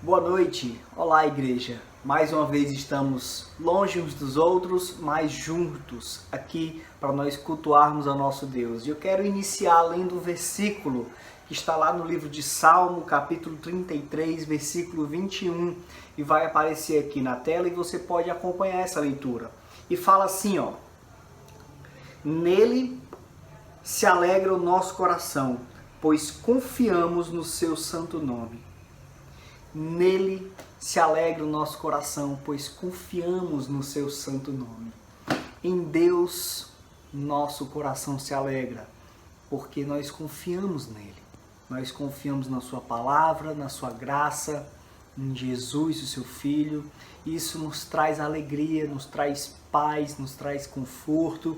Boa noite, olá igreja. Mais uma vez estamos longe uns dos outros, mas juntos aqui para nós cultuarmos ao nosso Deus. E eu quero iniciar lendo o versículo que está lá no livro de Salmo, capítulo 33, versículo 21, e vai aparecer aqui na tela e você pode acompanhar essa leitura. E fala assim, ó: Nele se alegra o nosso coração, pois confiamos no seu santo nome. Nele se alegra o nosso coração, pois confiamos no seu santo nome. Em Deus, nosso coração se alegra, porque nós confiamos nele. Nós confiamos na sua palavra, na sua graça, em Jesus, o seu Filho. Isso nos traz alegria, nos traz paz, nos traz conforto,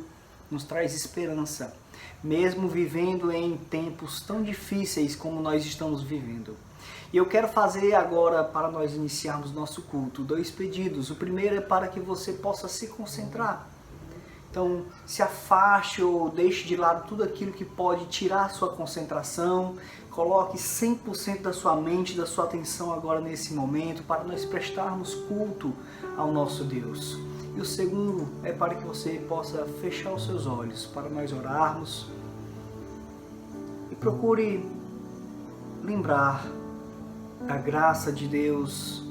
nos traz esperança, mesmo vivendo em tempos tão difíceis como nós estamos vivendo. E eu quero fazer agora, para nós iniciarmos nosso culto, 2 pedidos. O primeiro é para que você possa se concentrar. Então, se afaste ou deixe de lado tudo aquilo que pode tirar a sua concentração. Coloque 100% da sua mente, da sua atenção agora nesse momento, para nós prestarmos culto ao nosso Deus. E o segundo é para que você possa fechar os seus olhos, para nós orarmos. E procure lembrar da graça de Deus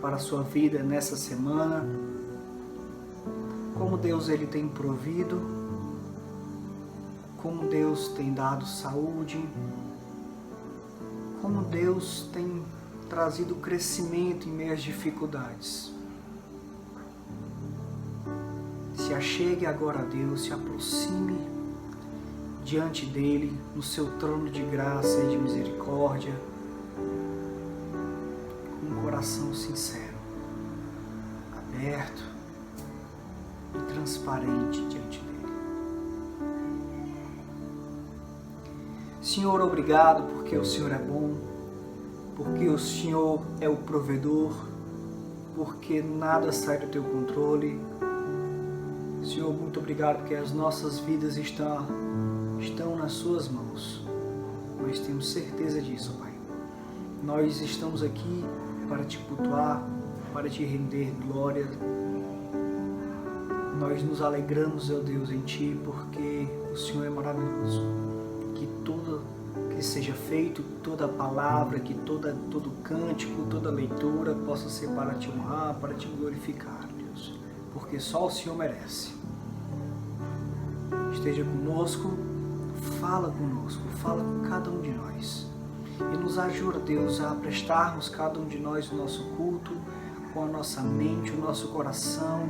para a sua vida nessa semana, como Deus ele tem provido, como Deus tem dado saúde, como Deus tem trazido crescimento em meio às dificuldades. Se achegue agora a Deus, se aproxime diante dele, no seu trono de graça e de misericórdia, com um coração sincero, aberto e transparente diante dele. Senhor, obrigado porque o Senhor é bom, porque o Senhor é o provedor, porque nada sai do teu controle. Senhor, muito obrigado porque as nossas vidas estão nas suas mãos. Nós temos certeza disso, Pai. Nós estamos aqui para te cultuar, para te render glória. Nós nos alegramos, ó Deus, em Ti, porque o Senhor é maravilhoso. Que tudo que seja feito, toda palavra, que todo cântico, toda leitura possa ser para Te honrar, para Te glorificar, Deus. Porque só o Senhor merece. Esteja conosco, fala com cada um de nós. E nos ajuda, Deus, a prestarmos cada um de nós o nosso culto, com a nossa mente, o nosso coração,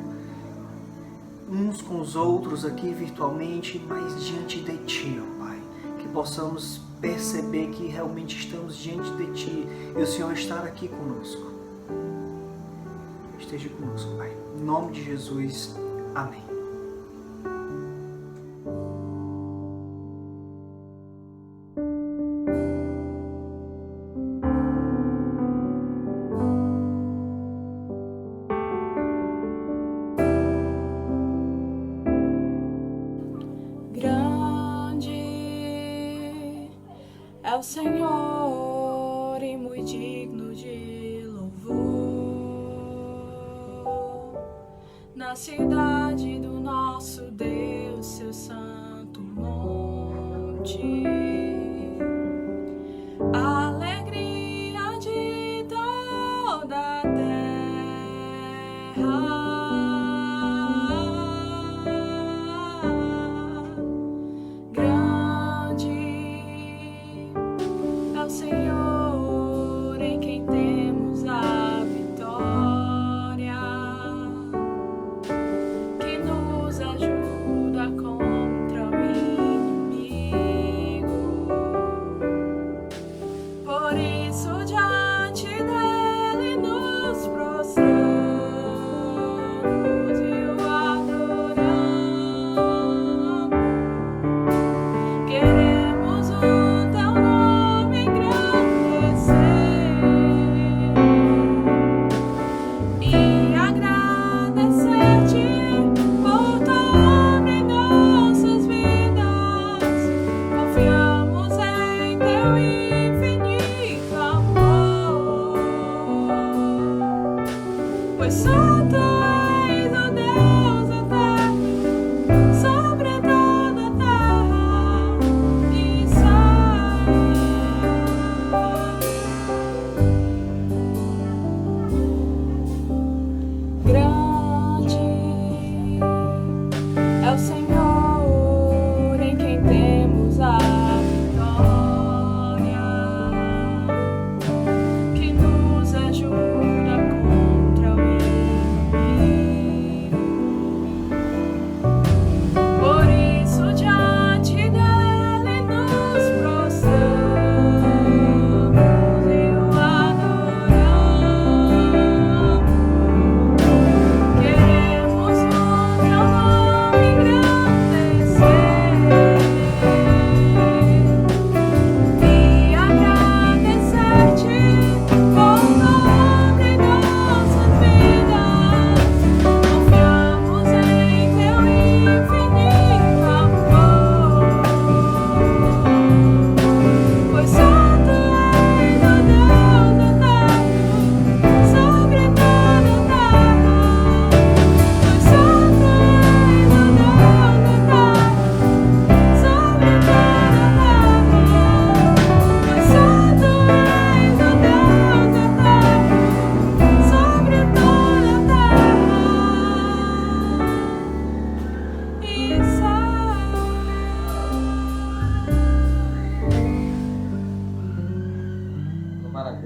uns com os outros aqui virtualmente, mas diante de Ti, ó Pai. Que possamos perceber que realmente estamos diante de Ti e o Senhor estar aqui conosco. Esteja conosco, Pai. Em nome de Jesus, amém. É o Senhor e muito digno de louvor, na cidade do nosso Deus, seu santo monte. A alegria de toda a terra. Senhor, em quem temos a vitória, que nos ajuda contra o inimigo.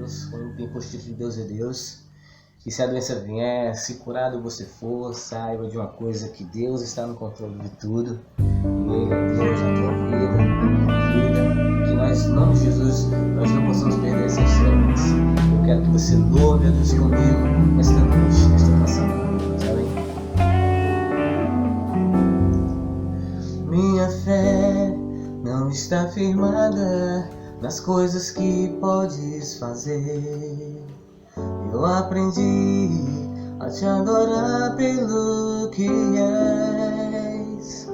Deus, quando tem positivo de Deus é Deus. E se a doença vier, se curado você for, saiba de uma coisa, que Deus está no controle de tudo. E Ele é Deus na tua vida, na minha vida. Que nós, em nome de Jesus, nós não possamos perder essa esperança. Eu quero que você louve a Deus comigo nesta noite, nesta oração. Amém? Minha fé não está firmada nas coisas que podes fazer. Eu aprendi a te adorar pelo que és.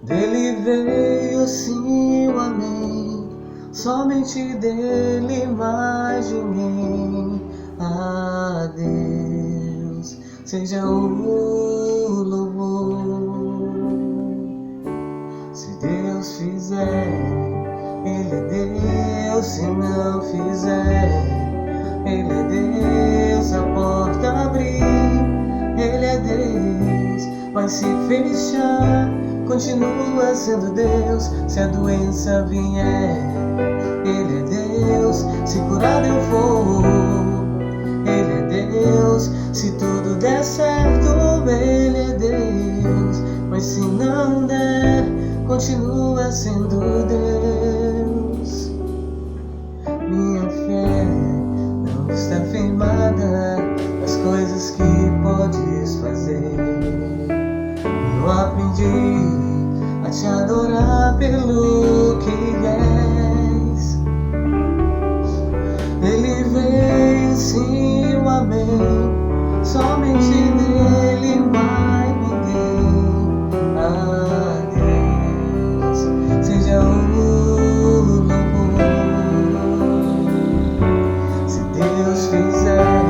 Dele veio sim o amém, somente dele mais ninguém. A Deus seja o louvor. Se Deus fizer, Ele é Deus. Se não fizer, Ele é Deus. A porta abrir, Ele é Deus. Mas se fechar, continua sendo Deus. Se a doença vier, Ele é Deus. Se curado eu for, Ele é Deus. Se tudo der certo, Ele é Deus. Mas se não der, continua sendo Deus. Minha fé não está firmada nas coisas que podes fazer. Eu aprendi a te adorar pelo que és. Ele veio sim o amém, somente nele mais ninguém. A Deus seja o louvor. Se Deus fizer,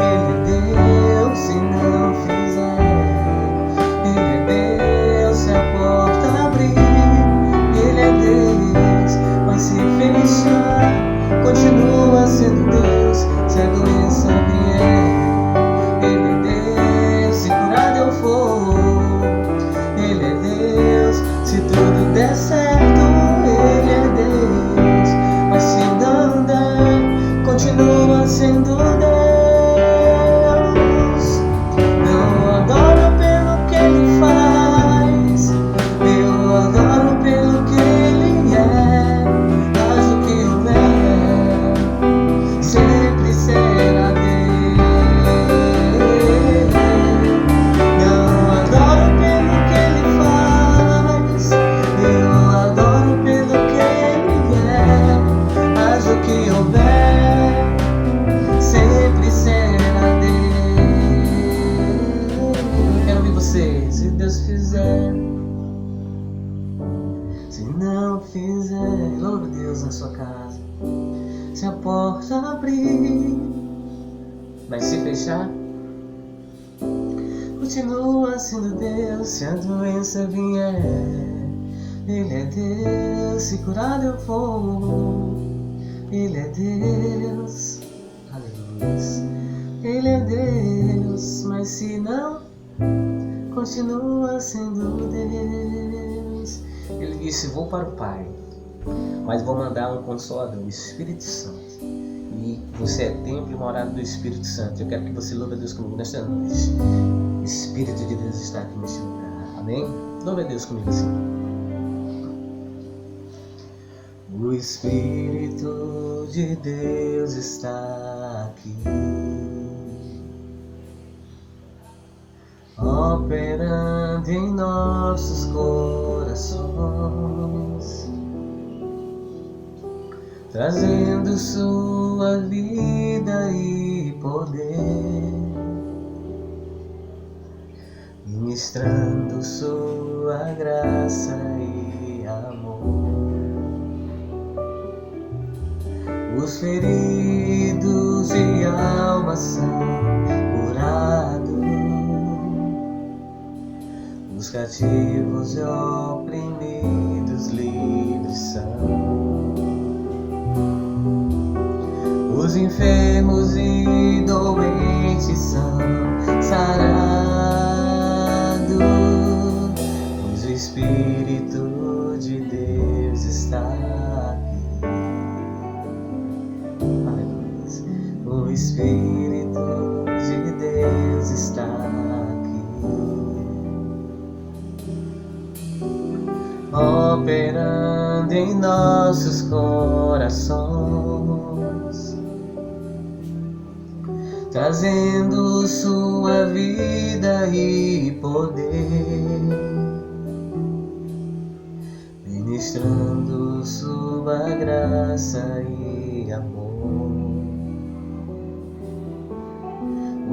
Ele é Deus. Se não fizer, Ele é Deus. Se a porta abrir, Ele é Deus. Mas se fechar, continua sendo Deus. Se a doença vier, Ele é Deus. Se curado eu for, Ele é Deus. Se tudo der certo, Ele é Deus. Mas se não der, continua sendo Deus. Não adoro pelo que Ele faz, eu adoro pelo que Ele é. Faz o que houver, sempre será Deus. Não adoro pelo que Ele faz, eu adoro pelo que Ele é. Faz o que houver, sempre será Deus. Eu quero ouvir você. Se Deus fizer, se não fizer, louve Deus na sua casa. Se a porta abrir, mas se fechar, continua sendo Deus. Se a doença vier, Ele é Deus. Se curado eu for, Ele é Deus. Aleluia. Ele é Deus. Mas se não, continua sendo Deus. Ele disse: vou para o Pai, mas vou mandar um Consolador, o Espírito Santo. E você é templo e morada do Espírito Santo. Eu quero que você louve a Deus comigo nesta noite. O Espírito de Deus está aqui neste lugar. Amém? Louve a Deus comigo assim. O Espírito de Deus está aqui, operando em nossos corações, trazendo sua vida e poder, ministrando sua graça e amor. Os feridos de alma são curados, os cativos e oprimidos livres são, os enfermos e doentes são sarados, pois o Espírito de Deus está aqui. O Espírito de Deus está aqui, operando em nossos corações, trazendo sua vida e poder, ministrando sua graça e amor.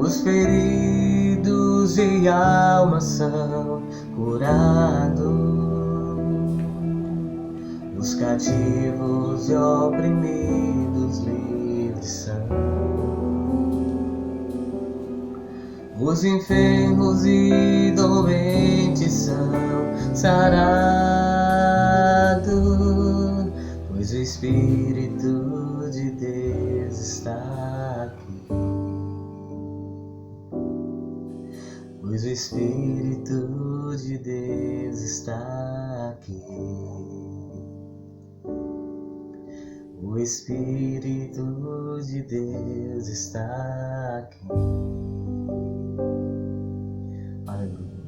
Os feridos de alma são curados, os cativos e oprimidos livres são, os enfermos e doentes são sarados, pois o Espírito de Deus está aqui. Pois o Espírito de Deus está aqui. O Espírito de Deus está aqui. Aleluia.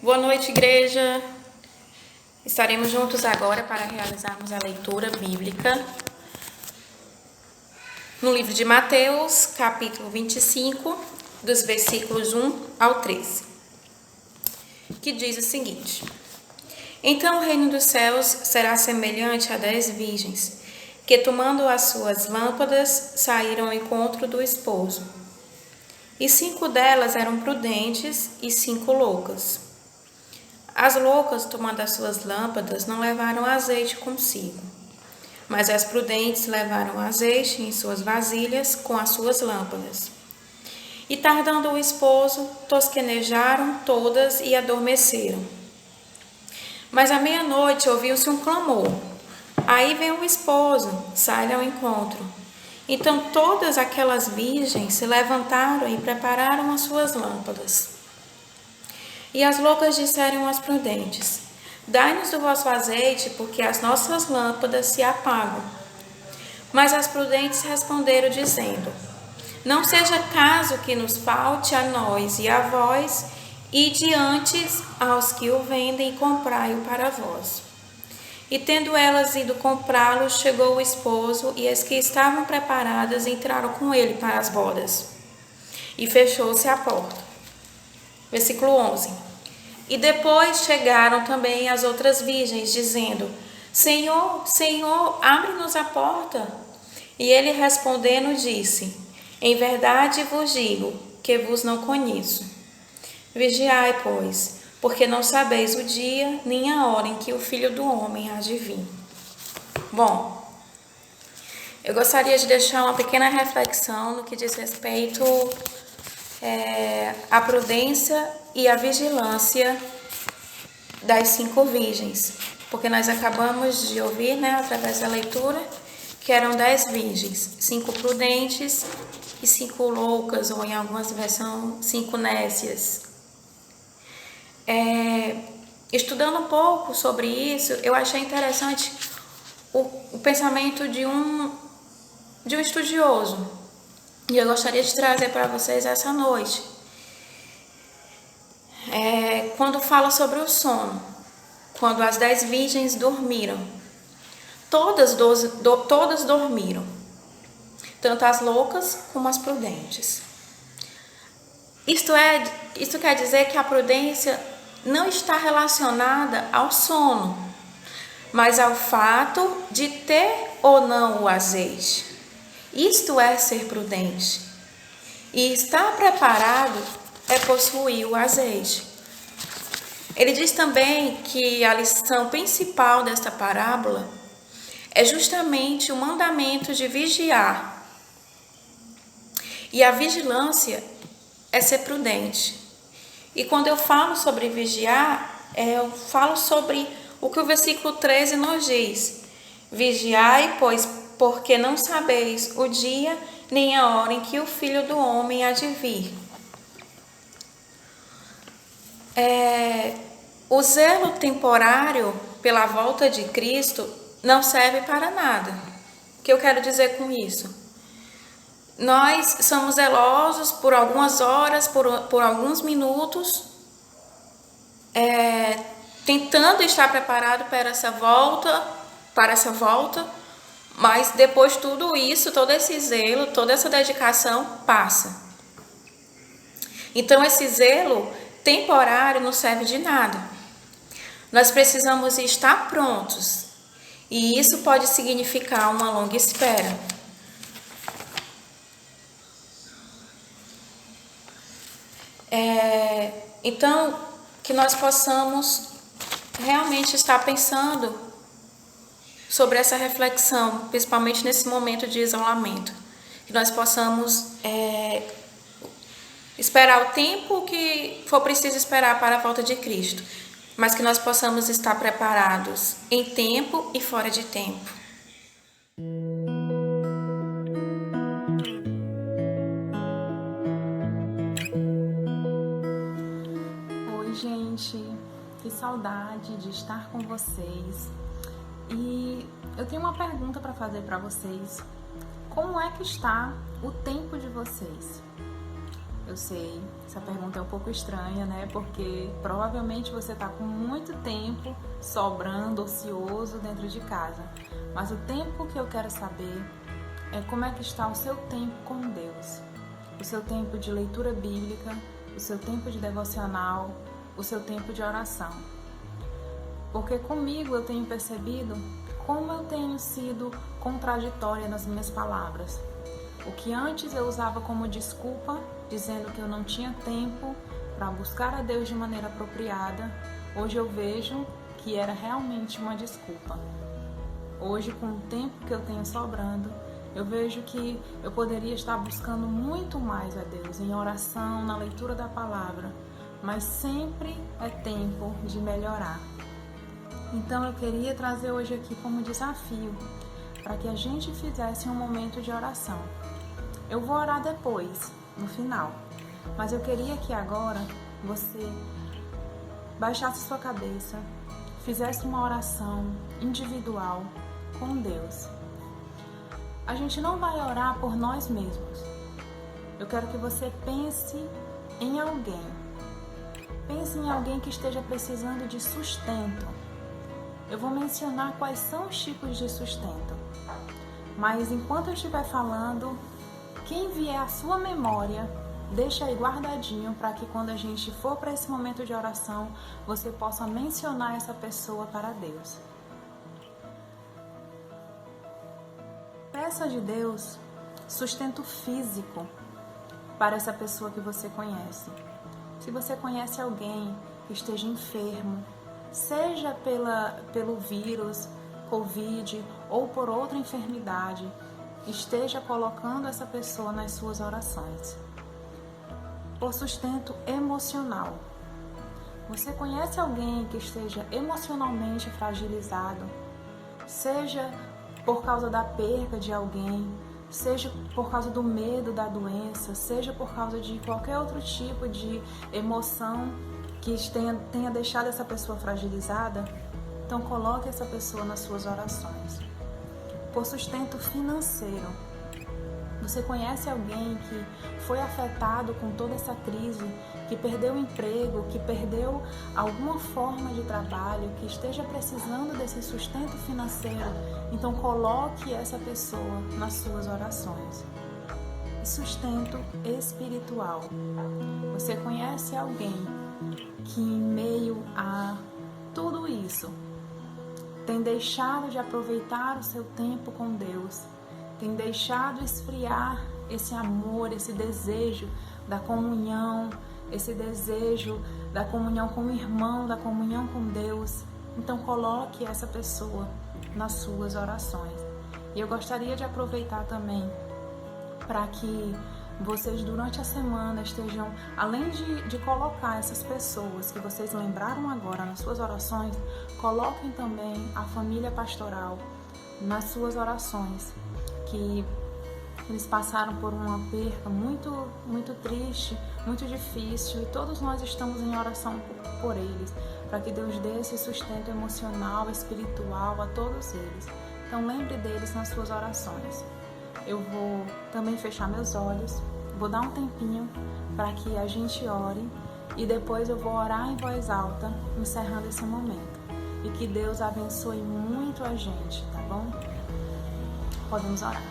Boa noite, igreja. Estaremos juntos agora para realizarmos a leitura bíblica no livro de Mateus, capítulo 25, dos versículos 1 ao 13, que diz o seguinte: Então o reino dos céus será semelhante a 10 virgens, que tomando as suas lâmpadas, saíram ao encontro do esposo. E 5 delas eram prudentes e 5 loucas. As loucas, tomando as suas lâmpadas, não levaram azeite consigo, mas as prudentes levaram azeite em suas vasilhas com as suas lâmpadas. E tardando o esposo, tosquenejaram todas e adormeceram. Mas à meia-noite ouviu-se um clamor: Aí vem o esposo, sai-lhe ao encontro. Então todas aquelas virgens se levantaram e prepararam as suas lâmpadas. E as loucas disseram às prudentes: Dai-nos do vosso azeite, porque as nossas lâmpadas se apagam. Mas as prudentes responderam, dizendo: Não seja caso que nos falte a nós e a vós, e diante aos que o vendem, e comprai-o para vós. E tendo elas ido comprá-lo, chegou o esposo, e as que estavam preparadas entraram com ele para as bodas. E fechou-se a porta. Versículo 11. E depois chegaram também as outras virgens, dizendo: Senhor, Senhor, abre-nos a porta. E ele respondendo disse: Em verdade vos digo que vos não conheço. Vigiai, pois, porque não sabeis o dia nem a hora em que o Filho do Homem há de vir. Bom, eu gostaria de deixar uma pequena reflexão no que diz respeito à prudência e à vigilância das 5 virgens, porque nós acabamos de ouvir, através da leitura, que eram 10 virgens, 5 prudentes e 5 loucas, ou em algumas versões 5 nécias. Estudando um pouco sobre isso, eu achei interessante o pensamento de um estudioso, e eu gostaria de trazer para vocês essa noite. Quando fala sobre o sono, quando as 10 virgens dormiram, todas dormiram, tanto as loucas como as prudentes. Isto quer dizer que a prudência não está relacionada ao sono, mas ao fato de ter ou não o azeite. Isto é ser prudente. E estar preparado é possuir o azeite. Ele diz também que a lição principal desta parábola é justamente o mandamento de vigiar. E a vigilância é ser prudente. E quando eu falo sobre vigiar, eu falo sobre o que o versículo 13 nos diz: Vigiai, pois, porque não sabeis o dia nem a hora em que o Filho do Homem há de vir. O zelo temporário pela volta de Cristo não serve para nada. O que eu quero dizer com isso? Nós somos zelosos por algumas horas, por alguns minutos, tentando estar preparado para essa volta, mas depois tudo isso, todo esse zelo, toda essa dedicação passa. Então esse zelo temporário não serve de nada. Nós precisamos estar prontos, e isso pode significar uma longa espera. Então, que nós possamos realmente estar pensando sobre essa reflexão, principalmente nesse momento de isolamento. Que nós possamos esperar o tempo que for preciso esperar para a volta de Cristo, mas que nós possamos estar preparados em tempo e fora de tempo. Oi, gente, que saudade de estar com vocês. E eu tenho uma pergunta para fazer para vocês. Como é que está o tempo de vocês? Eu sei, essa pergunta é um pouco estranha, né? Porque provavelmente você está com muito tempo sobrando, ocioso dentro de casa. Mas o tempo que eu quero saber é como é que está o seu tempo com Deus. O seu tempo de leitura bíblica, o seu tempo de devocional, o seu tempo de oração. Porque comigo eu tenho percebido como eu tenho sido contraditória nas minhas palavras. O que antes eu usava como desculpa, dizendo que eu não tinha tempo para buscar a Deus de maneira apropriada, hoje eu vejo que era realmente uma desculpa. Hoje, com o tempo que eu tenho sobrando, eu vejo que eu poderia estar buscando muito mais a Deus, em oração, na leitura da palavra, mas sempre é tempo de melhorar. Então eu queria trazer hoje aqui como desafio, para que a gente fizesse um momento de oração. Eu vou orar depois, no final, mas eu queria que agora você baixasse sua cabeça, fizesse uma oração individual com Deus. A gente não vai orar por nós mesmos. Eu quero que você pense em alguém. Pense em alguém que esteja precisando de sustento. Eu vou mencionar quais são os tipos de sustento. Mas enquanto eu estiver falando, quem vier à sua memória, deixa aí guardadinho para que quando a gente for para esse momento de oração, você possa mencionar essa pessoa para Deus. Peça de Deus sustento físico para essa pessoa que você conhece. Se você conhece alguém que esteja enfermo, seja pelo vírus, Covid ou por outra enfermidade, esteja colocando essa pessoa nas suas orações. Por sustento emocional. Você conhece alguém que esteja emocionalmente fragilizado, seja por causa da perda de alguém, seja por causa do medo da doença, seja por causa de qualquer outro tipo de emoção que tenha deixado essa pessoa fragilizada, então coloque essa pessoa nas suas orações. Por sustento financeiro. Você conhece alguém que foi afetado com toda essa crise, que perdeu o emprego, que perdeu alguma forma de trabalho, que esteja precisando desse sustento financeiro? Então coloque essa pessoa nas suas orações. E sustento espiritual. Você conhece alguém que em meio a tudo isso tem deixado de aproveitar o seu tempo com Deus, tem deixado esfriar esse amor, esse desejo da comunhão, esse desejo da comunhão com o irmão, da comunhão com Deus? Então coloque essa pessoa nas suas orações. E eu gostaria de aproveitar também para que vocês durante a semana estejam, além de colocar essas pessoas que vocês lembraram agora nas suas orações, coloquem também a família pastoral nas suas orações, que eles passaram por uma perca muito, muito triste, muito difícil, e todos nós estamos em oração por eles, para que Deus dê esse sustento emocional, espiritual a todos eles. Então lembre deles nas suas orações. Eu vou também fechar meus olhos, vou dar um tempinho para que a gente ore e depois eu vou orar em voz alta, encerrando esse momento. E que Deus abençoe muito a gente, tá bom? Podemos orar.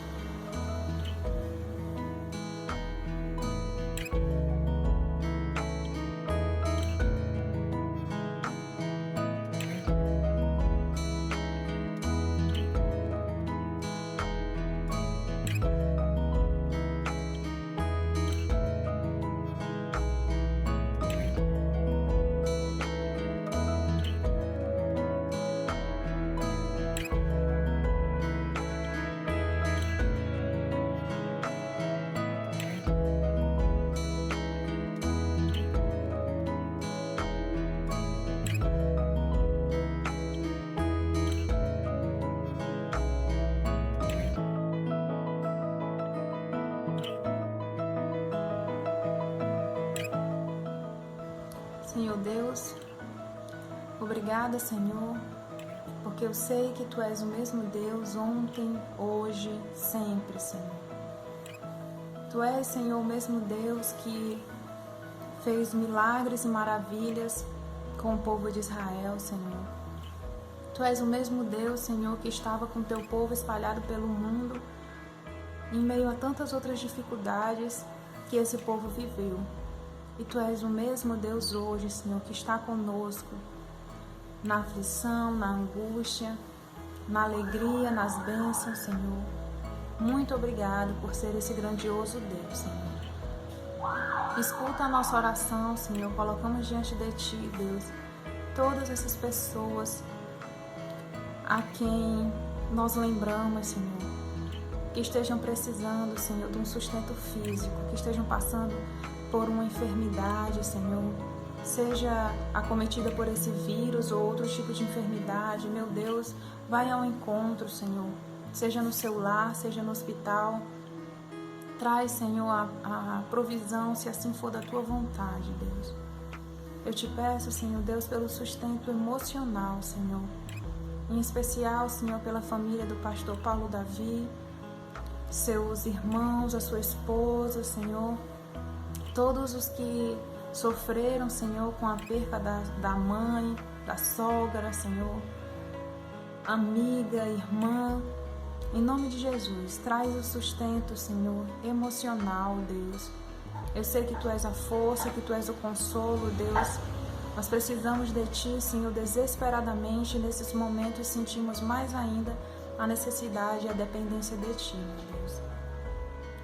Senhor Deus, obrigada, Senhor, porque eu sei que Tu és o mesmo Deus ontem, hoje, sempre, Senhor. Tu és, Senhor, o mesmo Deus que fez milagres e maravilhas com o povo de Israel, Senhor. Tu és o mesmo Deus, Senhor, que estava com Teu povo espalhado pelo mundo, em meio a tantas outras dificuldades que esse povo viveu. E Tu és o mesmo Deus hoje, Senhor, que está conosco na aflição, na angústia, na alegria, nas bênçãos, Senhor. Muito obrigado por ser esse grandioso Deus, Senhor. Escuta a nossa oração, Senhor. Colocamos diante de Ti, Deus, todas essas pessoas a quem nós lembramos, Senhor, que estejam precisando, Senhor, de um sustento físico, que estejam passando por uma enfermidade, Senhor, seja acometida por esse vírus ou outro tipo de enfermidade. Meu Deus, vai ao encontro, Senhor, seja no seu lar, seja no hospital. Traz, Senhor, a provisão, se assim for da Tua vontade, Deus. Eu te peço, Senhor Deus, pelo sustento emocional, Senhor, em especial, Senhor, pela família do pastor Paulo Davi, seus irmãos, a sua esposa, Senhor, todos os que sofreram, Senhor, com a perca da mãe, da sogra, Senhor, amiga, irmã. Em nome de Jesus, traz o sustento, Senhor, emocional, Deus. Eu sei que Tu és a força, que Tu és o consolo, Deus. Nós precisamos de Ti, Senhor, desesperadamente. Nesses momentos sentimos mais ainda a necessidade e a dependência de Ti, meu Deus.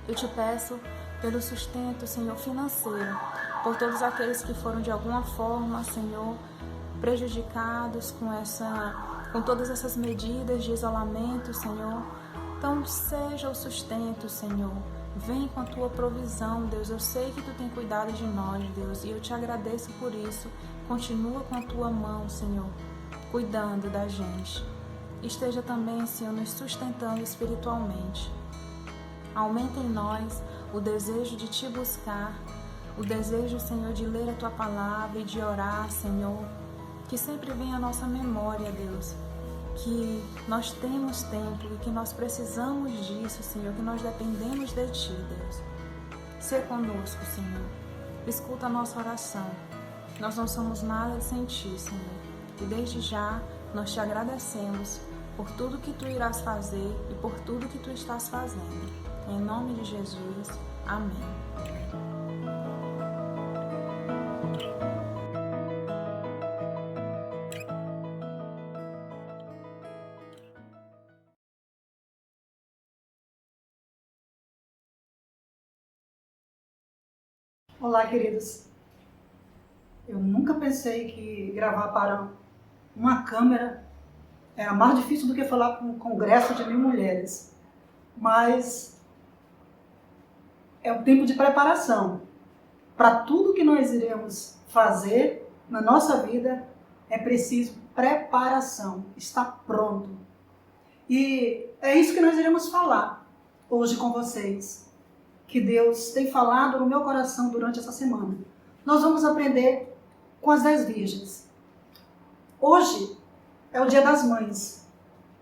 Eu Te peço pelo sustento, Senhor, financeiro, por todos aqueles que foram de alguma forma, Senhor, prejudicados com todas essas medidas de isolamento, Senhor. Então, seja o sustento, Senhor. Vem com a Tua provisão, Deus. Eu sei que Tu tem cuidado de nós, Deus, e eu Te agradeço por isso. Continua com a Tua mão, Senhor, cuidando da gente. Esteja também, Senhor, nos sustentando espiritualmente. Aumenta em nós o desejo de Te buscar, o desejo, Senhor, de ler a Tua palavra e de orar, Senhor. Que sempre venha à nossa memória, Deus, que nós temos tempo e que nós precisamos disso, Senhor, que nós dependemos de Ti, Deus. Sê conosco, Senhor. Escuta a nossa oração. Nós não somos nada sem Ti, Senhor. E desde já nós Te agradecemos por tudo que Tu irás fazer e por tudo que Tu estás fazendo. Em nome de Jesus. Amém. Olá, queridos. Eu nunca pensei que gravar para uma câmera era mais difícil do que falar para um congresso de 1000 mulheres. Mas é um tempo de preparação. Para tudo que nós iremos fazer na nossa vida, é preciso preparação, estar pronto. E é isso que nós iremos falar hoje com vocês, que Deus tem falado no meu coração durante essa semana. Nós vamos aprender com as 10 virgens. Hoje é o Dia das Mães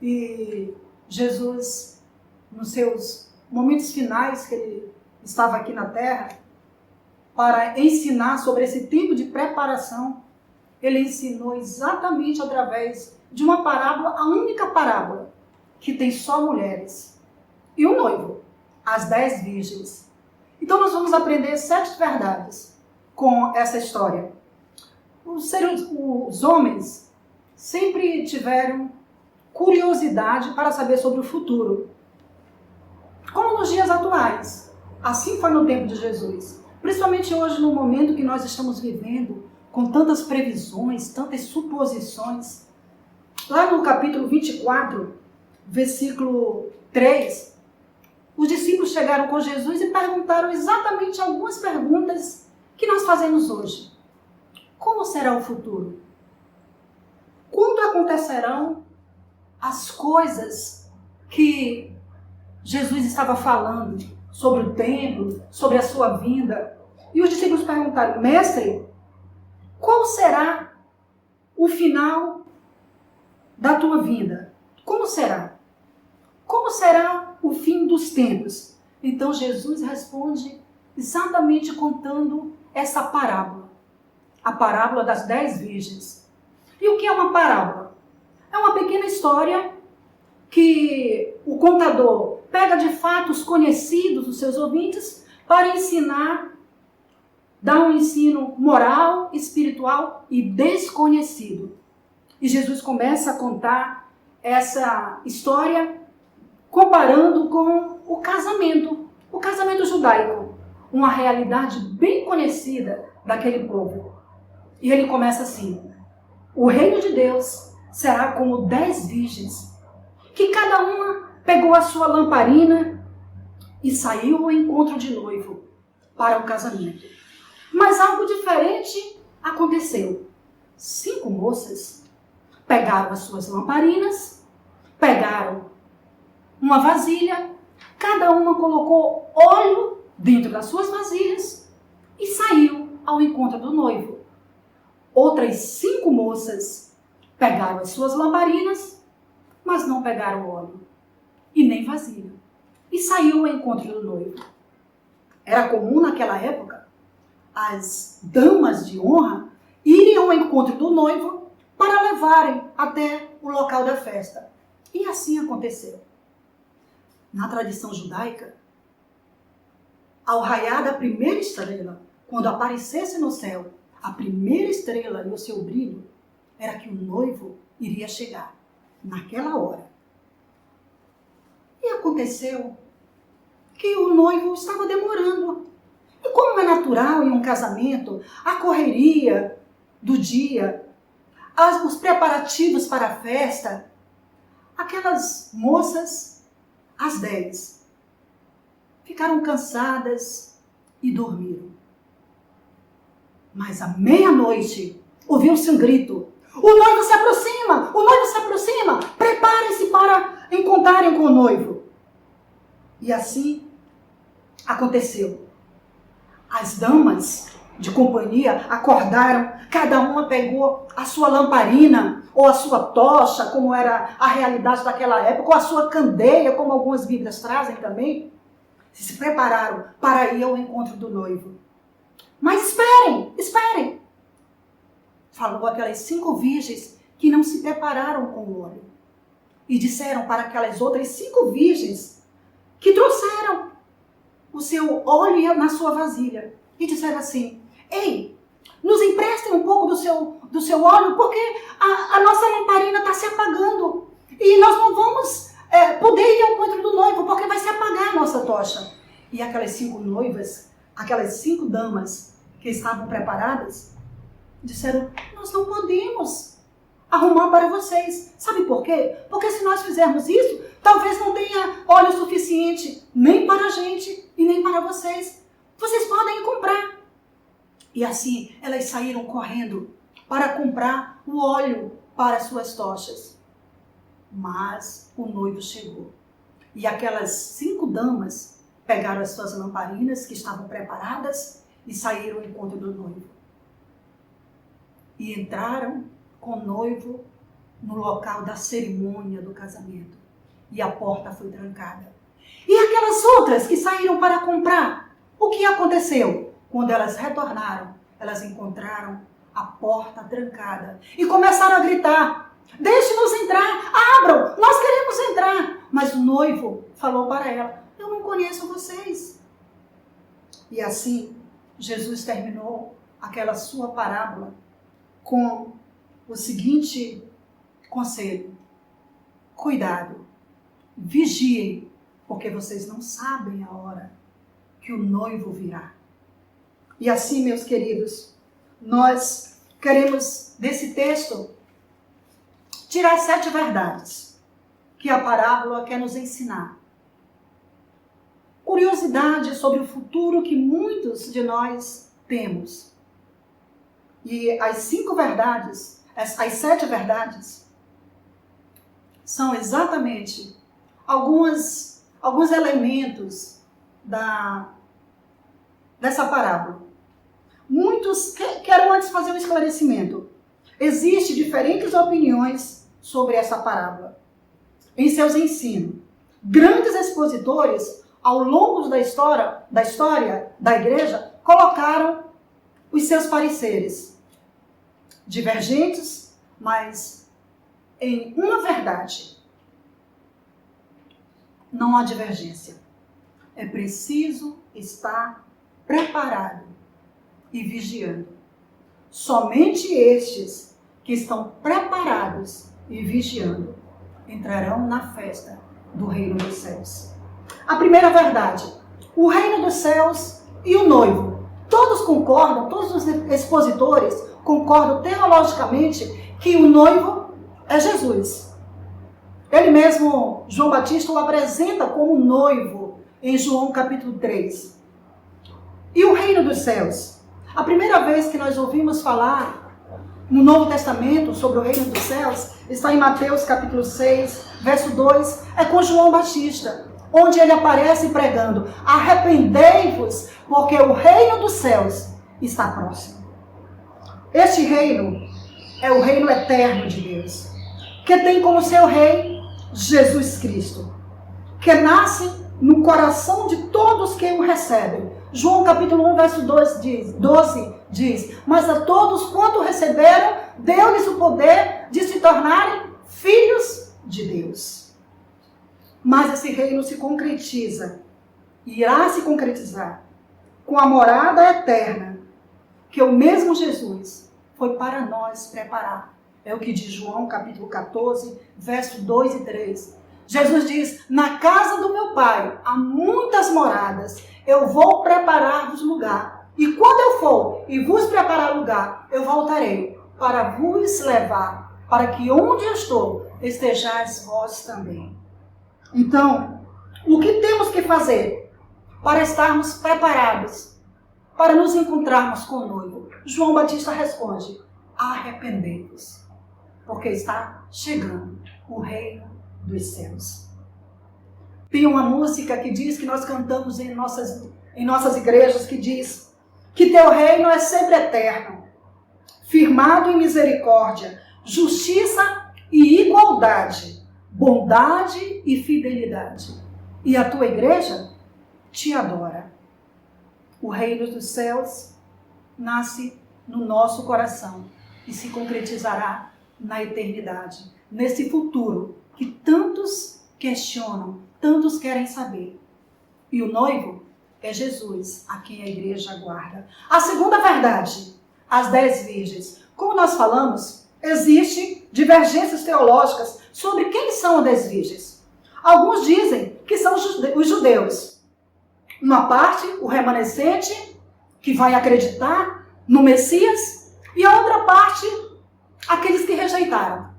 e Jesus, nos seus momentos finais que ele estava aqui na Terra, para ensinar sobre esse tempo de preparação, ele ensinou exatamente através de uma parábola, a única parábola que tem só mulheres. E o noivo, as 10 virgens. Então nós vamos aprender 7 verdades com essa história. Os homens sempre tiveram curiosidade para saber sobre o futuro. Como nos dias atuais. Assim foi no tempo de Jesus. Principalmente hoje, no momento que nós estamos vivendo, com tantas previsões, tantas suposições. Lá no capítulo 24, versículo 3, os discípulos chegaram com Jesus e perguntaram exatamente algumas perguntas que nós fazemos hoje. Como será o futuro? Quando acontecerão as coisas que Jesus estava falando sobre o templo, sobre a sua vinda? E os discípulos perguntaram: Mestre, qual será o final da tua vinda? Como será? Como será o fim dos tempos? Então Jesus responde exatamente contando essa parábola. A parábola das 10 virgens. E o que é uma parábola? É uma pequena história que o contador pega de fatos conhecidos dos seus ouvintes para ensinar, dar um ensino moral, espiritual e desconhecido. E Jesus começa a contar essa história comparando com o casamento judaico, uma realidade bem conhecida daquele povo. E ele começa assim: o reino de Deus será como 10 virgens, que cada uma pegou a sua lamparina e saiu ao encontro de noivo para o casamento. Mas algo diferente aconteceu. 5 moças pegaram as suas lamparinas, pegaram uma vasilha, cada uma colocou óleo dentro das suas vasilhas e saiu ao encontro do noivo. Outras 5 moças pegaram as suas lamparinas, mas não pegaram óleo e nem vasilha, e saiu ao encontro do noivo. Era comum naquela época as damas de honra irem ao encontro do noivo para levarem até o local da festa. E assim aconteceu. Na tradição judaica, ao raiar da primeira estrela, quando aparecesse no céu a primeira estrela e o seu brilho, era que o noivo iria chegar naquela hora. E aconteceu que o noivo estava demorando. E como é natural em um casamento, a correria do dia, os preparativos para a festa, aquelas moças, às 10, ficaram cansadas e dormiram. Mas à meia-noite, ouviu-se um grito: o noivo se aproxima! O noivo se aproxima! Preparem-se para encontrarem com o noivo. E assim aconteceu. As damas de companhia acordaram, cada uma pegou a sua lamparina, ou a sua tocha, como era a realidade daquela época, ou a sua candeia, como algumas Bíblias trazem também. Se prepararam para ir ao encontro do noivo. Mas esperem! Falou aquelas 5 virgens que não se prepararam com o óleo. E disseram para aquelas outras 5 virgens que trouxeram o seu óleo na sua vasilha. E disseram assim: ei, nos emprestem um pouco do seu óleo, porque a nossa lamparina está se apagando. E nós não vamos poder ir ao encontro do noivo, porque vai se apagar a nossa tocha. E aquelas 5 noivas, aquelas 5 damas que estavam preparadas, disseram: nós não podemos arrumar para vocês. Sabe por quê? Porque se nós fizermos isso, talvez não tenha óleo suficiente nem para a gente e nem para vocês. Vocês podem ir comprar. E assim elas saíram correndo para comprar o óleo para suas tochas. Mas o noivo chegou. E aquelas 5 damas pegaram as suas lamparinas que estavam preparadas e saíram ao encontro do noivo. e entraram com o noivo no local da cerimônia do casamento. E a porta foi trancada. E aquelas outras que saíram para comprar, o que aconteceu? Quando elas retornaram, elas encontraram a porta trancada e começaram a gritar: deixe-nos entrar, abram, nós queremos entrar. Mas o noivo falou para ela: eu não conheço vocês. E assim, Jesus terminou aquela sua parábola com o seguinte conselho: cuidado, vigiem, porque vocês não sabem a hora que o noivo virá. E assim, meus queridos, nós queremos desse texto tirar 7 verdades que a parábola quer nos ensinar. Curiosidade sobre o futuro que muitos de nós temos. E as 5 verdades, as 7 verdades, são exatamente alguns elementos dessa parábola. Muitos quero antes fazer um esclarecimento. Existem diferentes opiniões sobre essa parábola em seus ensinos. Grandes expositores, ao longo da história da igreja, colocaram os seus pareceres divergentes, mas em uma verdade não há divergência. É preciso estar preparado e vigiando. Somente estes que estão preparados e vigiando entrarão na festa do reino dos céus. A primeira verdade: o reino dos céus e o noivo. Todos concordam, todos os expositores concordam teologicamente que o noivo é Jesus. Ele mesmo, João Batista, o apresenta como noivo em João capítulo 3. E o reino dos céus? A primeira vez que nós ouvimos falar no Novo Testamento sobre o reino dos céus está em Mateus capítulo 6, verso 2, é com João Batista, onde ele aparece pregando: arrependei-vos, porque o reino dos céus está próximo. Este reino é o reino eterno de Deus, que tem como seu rei Jesus Cristo, que nasce no coração de todos que o recebem. João capítulo 1, verso 12 diz: mas a todos quanto receberam, deu-lhes o poder de se tornarem filhos de Deus. Mas esse reino se concretiza, irá se concretizar com a morada eterna que o mesmo Jesus foi para nós preparar. É o que diz João capítulo 14, verso 2 e 3. Jesus diz: na casa do meu Pai há muitas moradas, eu vou preparar-vos lugar. E quando eu for e vos preparar lugar, eu voltarei para vos levar, para que onde eu estou, estejais vós também. Então, o que temos que fazer para estarmos preparados, para nos encontrarmos com o noivo? João Batista responde: arrependei-vos, porque está chegando o reino dos céus. Tem uma música que diz, que nós cantamos em nossas igrejas, que diz que teu reino é sempre eterno, firmado em misericórdia, justiça e igualdade, bondade e fidelidade. E a tua igreja te adora. O reino dos céus nasce no nosso coração e se concretizará na eternidade, nesse futuro que tantos questionam, tantos querem saber. E o noivo é Jesus, a quem a igreja aguarda. A segunda verdade, as 10 virgens. Como nós falamos, existem divergências teológicas sobre quem são as 10 virgens. Alguns dizem que são os judeus. Uma parte, o remanescente, que vai acreditar no Messias, e a outra parte, aqueles que rejeitaram.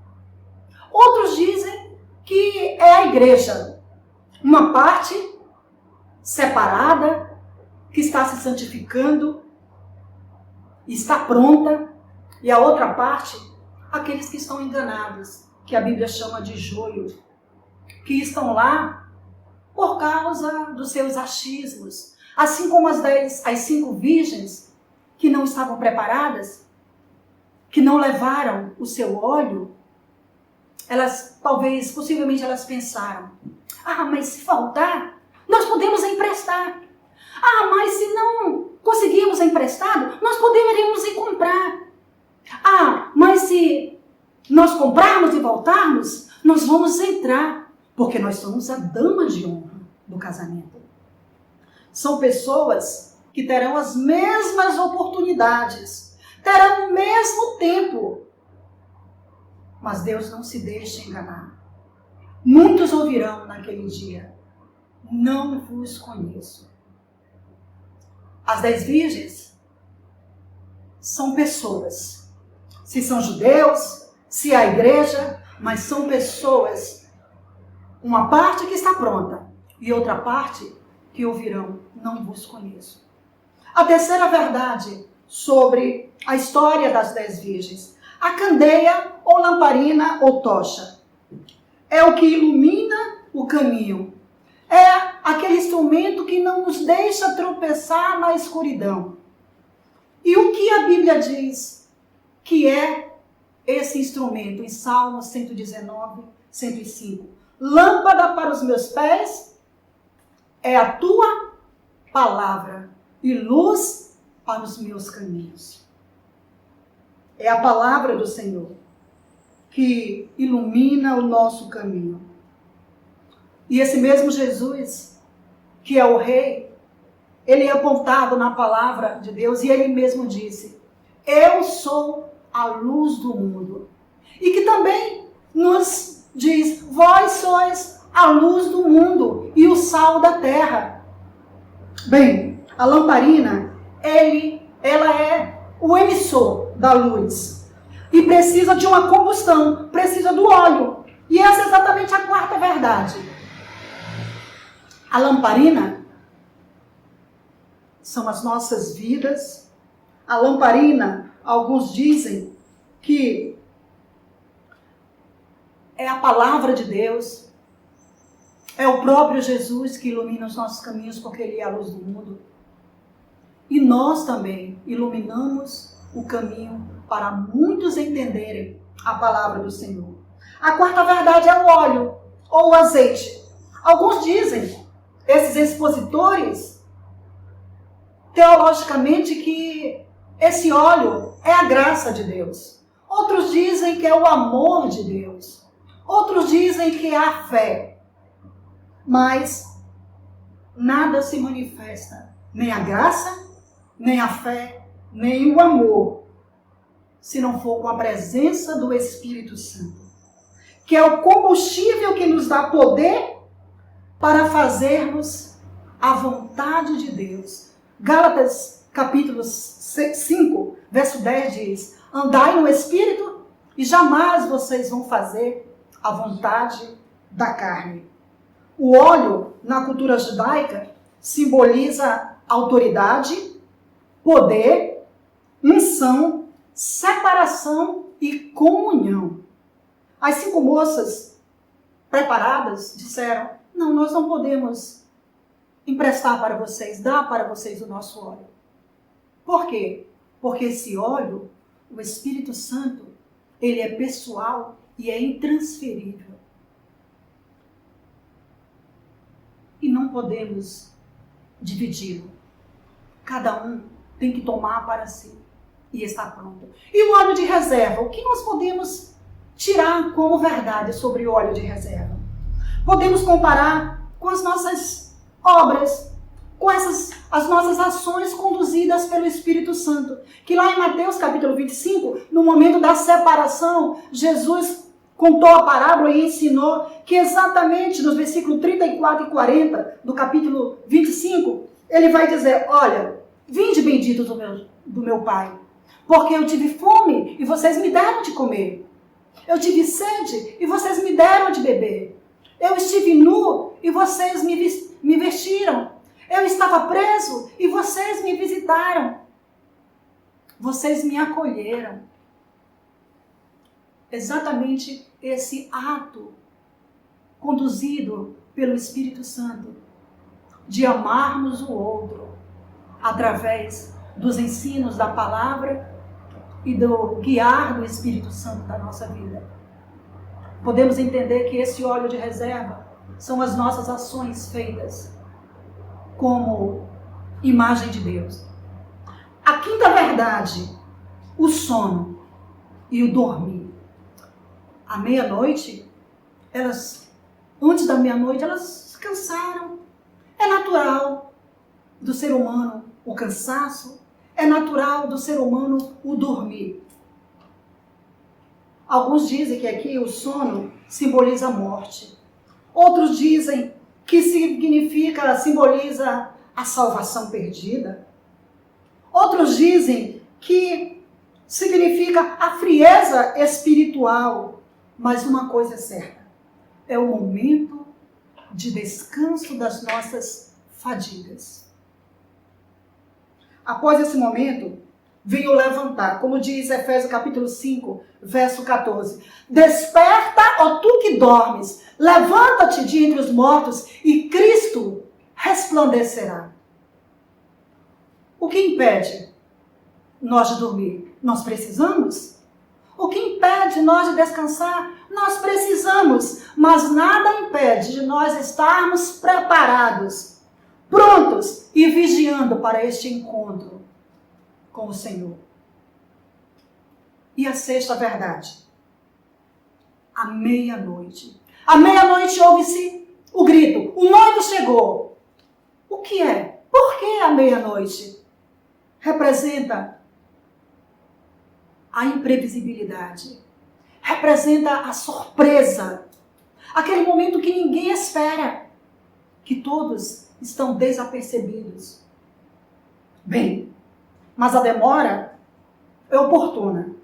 Outros dizem que é a igreja, uma parte separada, que está se santificando, está pronta, e a outra parte, aqueles que estão enganados, que a Bíblia chama de joio, que estão lá por causa dos seus achismos, assim como as 5 virgens que não estavam preparadas, que não levaram o seu óleo, possivelmente elas pensaram: ah, mas se faltar, nós podemos emprestar. Ah, mas se não conseguirmos emprestado, nós poderíamos ir comprar. Ah, mas se nós comprarmos e voltarmos, nós vamos entrar, porque nós somos a dama de honra do casamento. São pessoas que terão as mesmas oportunidades, terão o mesmo tempo. Mas Deus não se deixa enganar. Muitos ouvirão naquele dia: não vos conheço. As 10 virgens são pessoas. Se são judeus, se é a igreja, mas são pessoas. Uma parte que está pronta e outra parte que ouvirão: não vos conheço. A terceira verdade sobre a história das 10 virgens: a candeia ou lamparina ou tocha é o que ilumina o caminho. É aquele instrumento que não nos deixa tropeçar na escuridão. E o que a Bíblia diz que é esse instrumento? Em Salmos 119, 105. Lâmpada para os meus pés é a tua palavra e luz para os meus caminhos. É a palavra do Senhor que ilumina o nosso caminho. E esse mesmo Jesus, que é o Rei, ele é apontado na palavra de Deus e ele mesmo disse: eu sou a luz do mundo. E que também nos diz: vós sois a luz do mundo e o sal da terra. Bem, a lamparina, ela é o emissor da luz. E precisa de uma combustão, precisa do óleo. E essa é exatamente a quarta verdade. A lamparina são as nossas vidas. A lamparina, alguns dizem que é a palavra de Deus. É o próprio Jesus que ilumina os nossos caminhos, porque Ele é a luz do mundo. E nós também iluminamos o caminho para muitos entenderem a palavra do Senhor. A quarta verdade é o óleo ou o azeite. Alguns dizem, esses expositores, teologicamente, que esse óleo é a graça de Deus. Outros dizem que é o amor de Deus. Outros dizem que é a fé. Mas nada se manifesta, nem a graça, nem a fé, nem o amor, se não for com a presença do Espírito Santo, que é o combustível que nos dá poder para fazermos a vontade de Deus. Gálatas capítulo 5, verso 10 diz: andai no Espírito e jamais vocês vão fazer a vontade da carne. O óleo, na cultura judaica, simboliza autoridade, poder, unção, separação e comunhão. As 5 moças preparadas disseram: não, nós não podemos emprestar para vocês, dar para vocês o nosso óleo. Por quê? Porque esse óleo, o Espírito Santo, ele é pessoal e é intransferível. E não podemos dividi-lo. Cada um tem que tomar para si e está pronto. E o óleo de reserva? O que nós podemos tirar como verdade sobre o óleo de reserva? Podemos comparar com as nossas obras, com as nossas ações conduzidas pelo Espírito Santo. Que lá em Mateus capítulo 25, no momento da separação, Jesus contou a parábola e ensinou que exatamente nos versículos 34 e 40 do capítulo 25, ele vai dizer: olha, vinde benditos do meu Pai, porque eu tive fome e vocês me deram de comer. Eu tive sede e vocês me deram de beber. Eu estive nu e vocês me vestiram. Eu estava preso e vocês me visitaram. Vocês me acolheram. Exatamente esse ato conduzido pelo Espírito Santo de amarmos o outro através dos ensinos da palavra e do guiar do Espírito Santo da nossa vida, podemos entender que esse óleo de reserva são as nossas ações feitas como imagem de Deus. A quinta verdade, o sono e o dormir. À meia-noite, antes da meia-noite, elas cansaram. É natural do ser humano o cansaço, é natural do ser humano o dormir. Alguns dizem que aqui o sono simboliza a morte. Outros dizem que simboliza a salvação perdida. Outros dizem que significa a frieza espiritual. Mas uma coisa é certa, é o momento de descanso das nossas fadigas. Após esse momento, vem o levantar, como diz Efésios capítulo 5, verso 14. Desperta, ó tu que dormes, levanta-te de entre os mortos e Cristo resplandecerá. O que impede nós de dormir? Nós precisamos. O que impede nós de descansar? Nós precisamos, mas nada impede de nós estarmos preparados, prontos e vigiando para este encontro com o Senhor. E a sexta verdade, à meia-noite. À meia-noite ouve-se o grito, o noivo chegou. O que é? Por que a meia-noite? Representa a imprevisibilidade, representa a surpresa, aquele momento que ninguém espera, que todos estão desapercebidos. Bem, mas a demora é oportuna.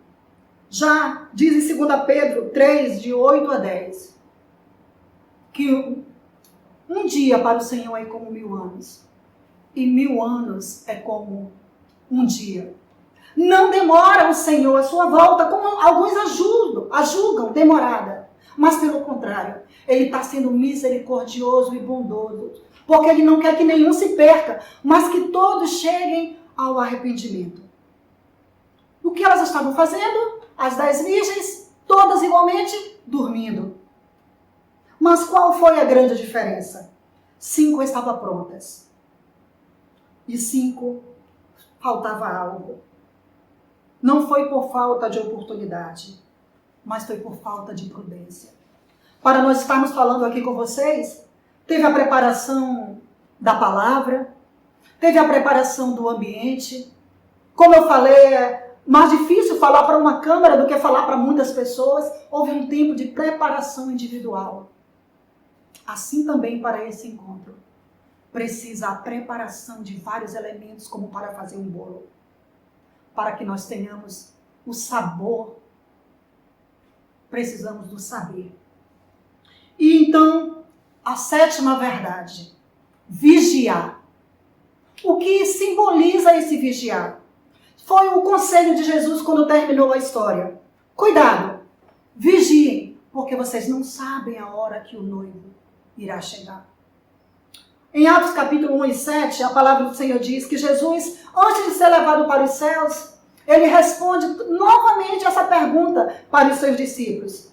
Já diz em 2 Pedro 3, de 8 a 10, que um dia para o Senhor é como 1000 anos, e 1000 anos é como um dia. Não demora o Senhor a sua volta, como alguns julgam demorada. Mas pelo contrário, Ele está sendo misericordioso e bondoso. Porque Ele não quer que nenhum se perca, mas que todos cheguem ao arrependimento. O que elas estavam fazendo? As 10 virgens, todas igualmente, dormindo. Mas qual foi a grande diferença? 5 estavam prontas. E 5 faltava algo. Não foi por falta de oportunidade, mas foi por falta de prudência. Para nós estarmos falando aqui com vocês, teve a preparação da palavra, teve a preparação do ambiente. Como eu falei, é mais difícil falar para uma câmara do que falar para muitas pessoas. Houve um tempo de preparação individual. Assim também para esse encontro. Precisa a preparação de vários elementos, como para fazer um bolo. Para que nós tenhamos o sabor, precisamos do saber. E então, a sétima verdade, vigiar. O que simboliza esse vigiar? Foi o conselho de Jesus quando terminou a história. Cuidado, vigiem, porque vocês não sabem a hora que o noivo irá chegar. Em Atos capítulo 1 e 7, a palavra do Senhor diz que Jesus, antes de ser levado para os céus, ele responde novamente essa pergunta para os seus discípulos.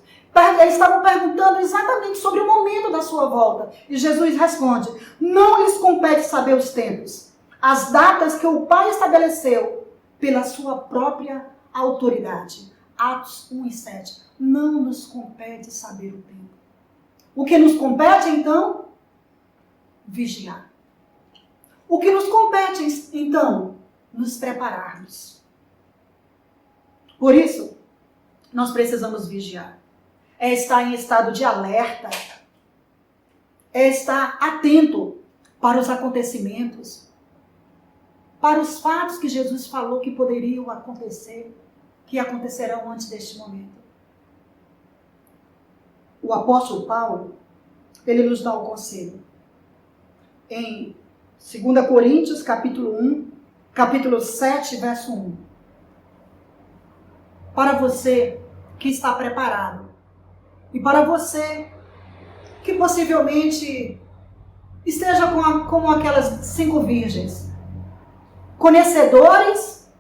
Eles estavam perguntando exatamente sobre o momento da sua volta. E Jesus responde, não lhes compete saber os tempos, as datas que o Pai estabeleceu pela sua própria autoridade. Atos 1 e 7. Não nos compete saber o tempo. O que nos compete, então? Vigiar. O que nos compete, então? Nos prepararmos. Por isso, nós precisamos vigiar. É estar em estado de alerta. É estar atento para os acontecimentos. Para os fatos que Jesus falou que poderiam acontecer, que acontecerão antes deste momento. O apóstolo Paulo, ele nos dá o conselho. Em 2 Coríntios, capítulo 1, capítulo 7, verso 1. Para você que está preparado, e para você que possivelmente esteja como aquelas 5 virgens, conhecedores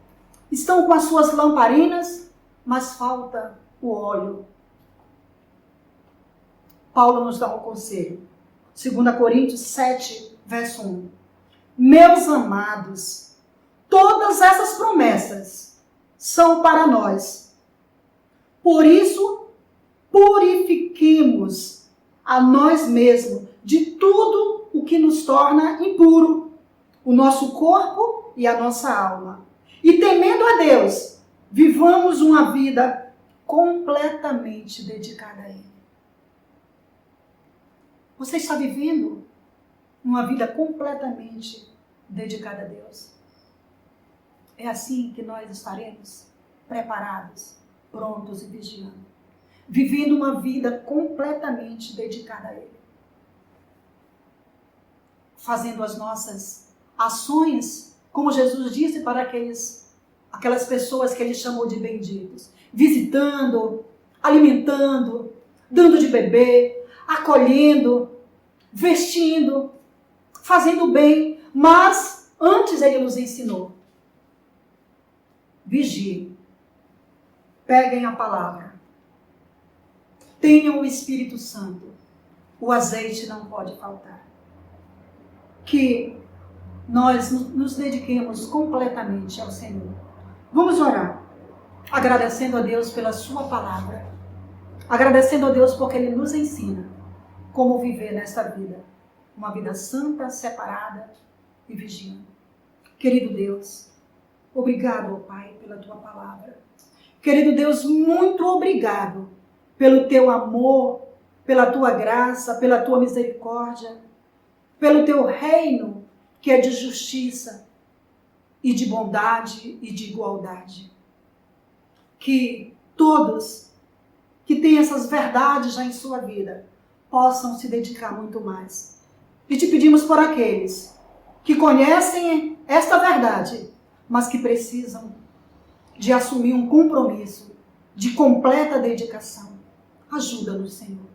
estão com as suas lamparinas, mas falta o óleo. Paulo nos dá um conselho. 2 Coríntios 7, verso 1. Meus amados, todas essas promessas são para nós. Por isso, purifiquemos a nós mesmos de tudo o que nos torna impuro, o nosso corpo e a nossa alma. E temendo a Deus, vivamos uma vida completamente dedicada a Ele. Você está vivendo uma vida completamente dedicada a Deus? É assim que nós estaremos preparados, prontos e vigiando. Vivendo uma vida completamente dedicada a Ele. Fazendo as nossas ações, como Jesus disse para aquelas pessoas que Ele chamou de benditos. Visitando, alimentando, dando de beber, acolhendo, vestindo, fazendo bem. Mas antes Ele nos ensinou. Vigiem. Peguem a palavra. Tenham o Espírito Santo. O azeite não pode faltar. Que nós nos dediquemos completamente ao Senhor. Vamos orar. Agradecendo a Deus pela sua palavra. Agradecendo a Deus porque Ele nos ensina como viver nesta vida. Uma vida santa, separada e vigiando. Querido Deus, obrigado, ó Pai, pela tua palavra. Querido Deus, muito obrigado pelo teu amor, pela tua graça, pela tua misericórdia, pelo teu reino que é de justiça e de bondade e de igualdade. Que todos que têm essas verdades já em sua vida possam se dedicar muito mais. E te pedimos por aqueles que conhecem esta verdade, mas que precisam de assumir um compromisso de completa dedicação. Ajuda-nos, Senhor.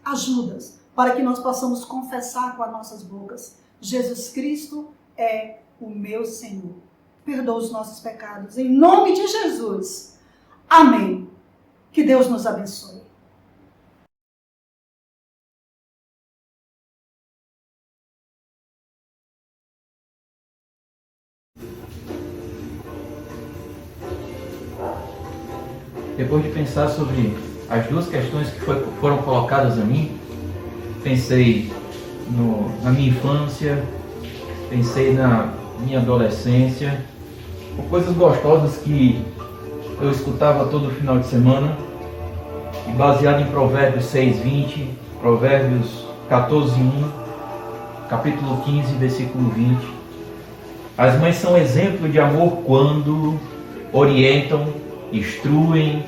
Ajuda-nos para que nós possamos confessar com as nossas bocas: Jesus Cristo é o meu Senhor. Perdoa os nossos pecados. Em nome de Jesus. Amém. Que Deus nos abençoe. Depois de pensar sobre as duas questões que foram colocadas a mim, pensei na minha infância, pensei na minha adolescência, por coisas gostosas que eu escutava todo final de semana, e baseado em Provérbios 6:20, Provérbios 14:1, capítulo 15, versículo 20. As mães são exemplo de amor quando orientam, instruem,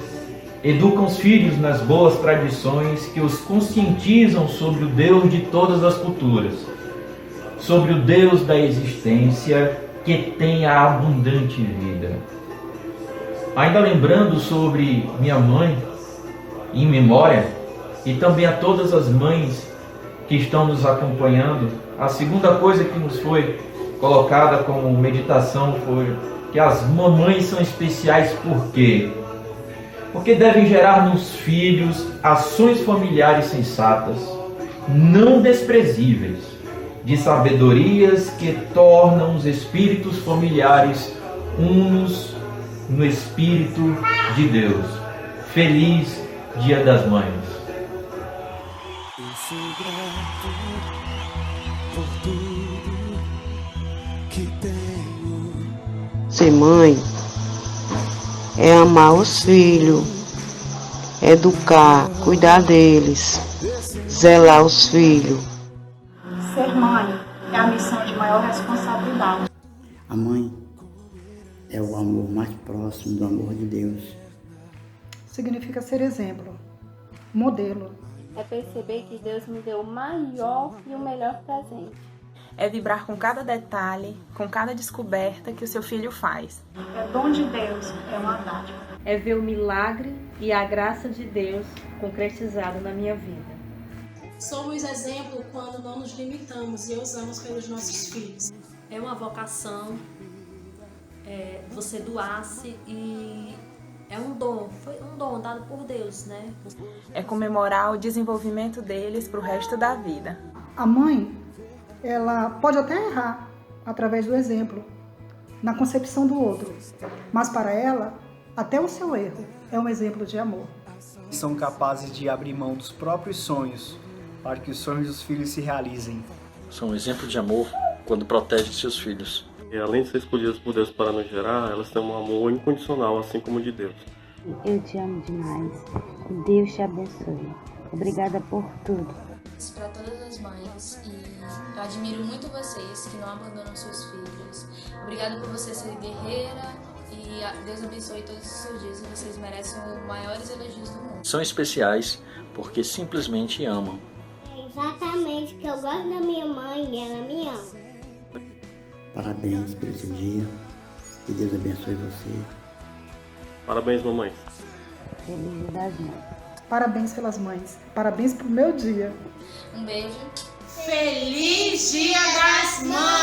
educam os filhos nas boas tradições que os conscientizam sobre o Deus de todas as culturas, sobre o Deus da existência que tem a abundante vida. Ainda lembrando sobre minha mãe, em memória, e também a todas as mães que estão nos acompanhando, a segunda coisa que nos foi colocada como meditação foi que as mamães são especiais por quê? Porque devem gerar nos filhos ações familiares sensatas, não desprezíveis, de sabedorias que tornam os espíritos familiares unos no Espírito de Deus. Feliz Dia das Mães! Eu sou grato por tudo que tenho. Ser mãe é amar os filhos, educar, cuidar deles, zelar os filhos. Ser mãe é a missão de maior responsabilidade. A mãe é o amor mais próximo do amor de Deus. Significa ser exemplo, modelo. É perceber que Deus me deu o maior e o melhor presente. É vibrar com cada detalhe, com cada descoberta que o seu filho faz. É dom de Deus, é uma dádiva. É ver o milagre e a graça de Deus concretizado na minha vida. Somos exemplo quando não nos limitamos e ousamos pelos nossos filhos. É uma vocação, você doasse e é um dom, foi um dom dado por Deus, né? É comemorar o desenvolvimento deles para o resto da vida. A mãe, ela pode até errar através do exemplo, na concepção do outro, mas para ela, até o seu erro é um exemplo de amor. São capazes de abrir mão dos próprios sonhos para que os sonhos dos filhos se realizem. São um exemplo de amor quando protegem seus filhos. E além de ser escolhidas por Deus para nos gerar, elas têm um amor incondicional, assim como o de Deus. Eu te amo demais. Deus te abençoe. Obrigada por tudo. Para todas as mães, e eu admiro muito vocês que não abandonam seus filhos. Obrigada por você ser guerreira e Deus abençoe todos os seus dias e vocês merecem os maiores elogios do mundo. São especiais porque simplesmente amam. É exatamente que eu gosto da minha mãe e ela me ama. Parabéns por esse dia. Que Deus abençoe você. Parabéns, mamães. Feliz Dia das Mães. Parabéns pelas mães. Parabéns pro meu dia. Um beijo. Feliz Dia das Mães!